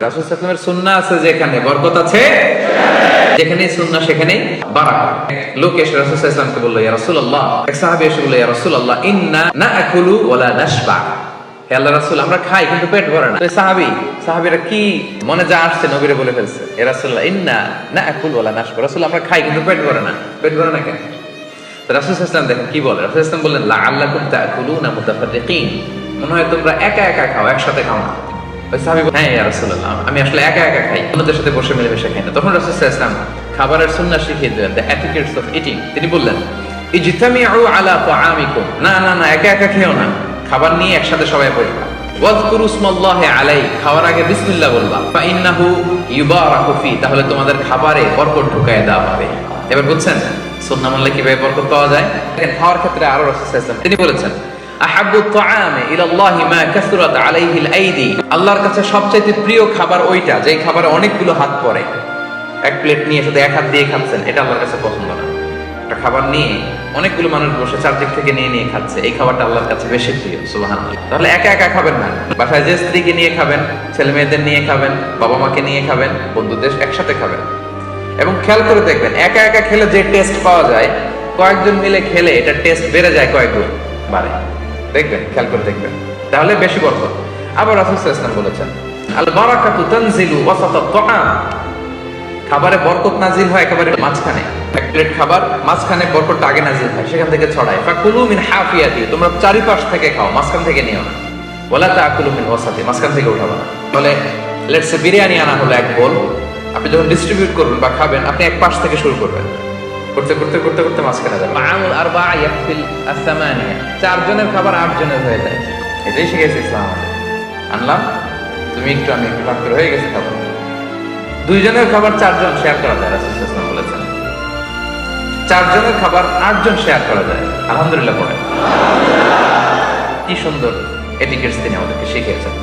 রাসূল সাল্লাল্লাহু আলাইহি ওয়াসাল্লামের সুন্নাহ আছে, যেখানে বরকত আছে, যেখানে সুন্নাহ সেখানেই বারাকা। লোক এসে রাসূল সাল্লাল্লাহু আলাইহি ওয়াসাল্লামকে বলল, ইয়া রাসূলুল্লাহ, এক সাহাবী এসে বলল, ইয়া রাসূলুল্লাহ, ইন্না নাআকুলু ওয়া লা নাশবা। হে আল্লাহর রাসূল, আমরা খাই কিন্তু পেট ভরে না। তো সাহাবীরা কি মনে যা আসছে নবীরে বলে ফেলছে, ইয়া রাসূলুল্লাহ, ইন্না নাআকুলু ওয়া লা নাশবা। রাসূল, আমরা খাই কিন্তু পেট ভরে না। পেট ভরে না কেন? তো রাসূল সাল্লাল্লাহু আলাইহি ওয়াসাল্লাম দেখেন কি বলে। রাসূল সাল্লাল্লাহু আলাইহি ওয়াসাল্লাম বললেন, লাআল্লাকুম তাআকুলুনা মুতাফাররিকিন। মনে হয় তোমরা একা একা খাও, একসাথে খাও না। ওই সাহাবী বলেন, হ্যাঁ ইয়া রাসূলুল্লাহ, আমি আসলে একা একা খাই, অন্যদের সাথে বসে মিলেমিশে খাই না। তখন রাসূল সাল্লাল্লাহু আলাইহি ওয়াসাল্লাম খাবারের সুন্নাহ শিখিয়ে দিলেন, দ্য এটিকেটস অফ ইটিং। তিনি বললেন, ইজতামিউ আলা তাআমিকুম। না না না, একা একা খেও না, খাবার নিয়ে একসাথে সবাই বসবা। ওয়াজকুরু ইসমাল্লাহি আলাইহি, খাওয়ার আগে বিসমিল্লাহ বলবা। ফা ইন্নাহু ইউবারাকু ফি, তাহলে তোমাদের খাবারে বরকত ঢুকায় দেওয়া হবে। এবার বুঝছেন সুন্নাহ মানলে কিভাবে বরকত পাওয়া যায়? দেখেন খাওয়ার ক্ষেত্রে আরো রাসূল সাল্লাল্লাহু আলাইহি ওয়াসাল্লাম তিনি বলেছেন, আহাব্বু তাআমি ইলাল্লাহি মা কাসরাত আলাইহিল আইদি। আল্লাহর কাছে সবচেয়ে প্রিয় খাবার ওইটা যেই খাবারে অনেকগুলো হাত পড়ে। এক প্লেট নিয়ে শুধু এক হাত দিয়ে খাচ্ছেন, এটা আল্লাহর কাছে পছন্দ না। একটা খাবার নিয়ে অনেকগুলো মানুষ বসে চারদিক থেকে নিয়ে নিয়ে খাচ্ছে, এই খাবারটা আল্লাহর কাছে বেশি প্রিয়। সুবহানাল্লাহ। তাহলে একা একা খাবেন না, বাসায় যে স্ত্রীকে নিয়ে খাবেন, ছেলে মেয়েদের নিয়ে খাবেন, বাবা মাকে নিয়ে খাবেন, বন্ধুদের একসাথে খাবেন। এবং খেয়াল করে দেখবেন, একা একা খেলে যে টেস্ট পাওয়া যায়, কয়েকজন মিলে খেলে এটা টেস্ট বেড়ে যায়, কয়েক গুণ বাড়ে। দেখবেন, খেয়াল করে দেখবেন, তাহলে বেশি বরকত। আবার রাসূল সাল্লাল্লাহু আলাইহি ওয়াসাল্লাম বলেছেন, আল বারাকাতু তানজিলু ওয়াসাতাত তাআম। খাবারে বরকত নাজিল হয় একেবারে মাঝখানে। এক প্লেট খাবার মাঝখানে বরকতটা আগে নাজিল হয়, সেখান থেকে ছড়ায়। ফাকুলু মিন হাফিয়াতি, তোমরা চারিপাশ থেকে খাও, মাঝখান থেকে নিও না। ওয়ালা তাকুলু মিন ওয়াসাতি, মাঝখান থেকে উঠাবা না। তাহলে লেটস সে বিরিয়ানি আনা হলো এক বোল, আপনি যখন ডিস্ট্রিবিউট করবেন বা খাবেন, আপনি এক পাশ থেকে শুরু করবেন, করতে করতে করতে করতে মাঝখানে যাবেন। মাআমুল আরবা ইয়াকফিল আস-সামানিয়া, চারজনের খাবার 8 জনের হয়ে যায়। এটাই শিখেছে ইসলাম। আনলাম, তুমি একটু আমি একটু, ভাগ করে হয়ে গেছে খাবার। 2 জনের খাবার 4 জন শেয়ার করা যায়, রাসূল সাল্লাল্লাহু আলাইহি ওয়াসাল্লাম বলেছেন। 4 জনের খাবার 8 জন শেয়ার করা যায়। আলহামদুলিল্লাহ পড়েন। কি সুন্দর এটিকেটস তিনি আমাদেরকে শিখিয়েছেন।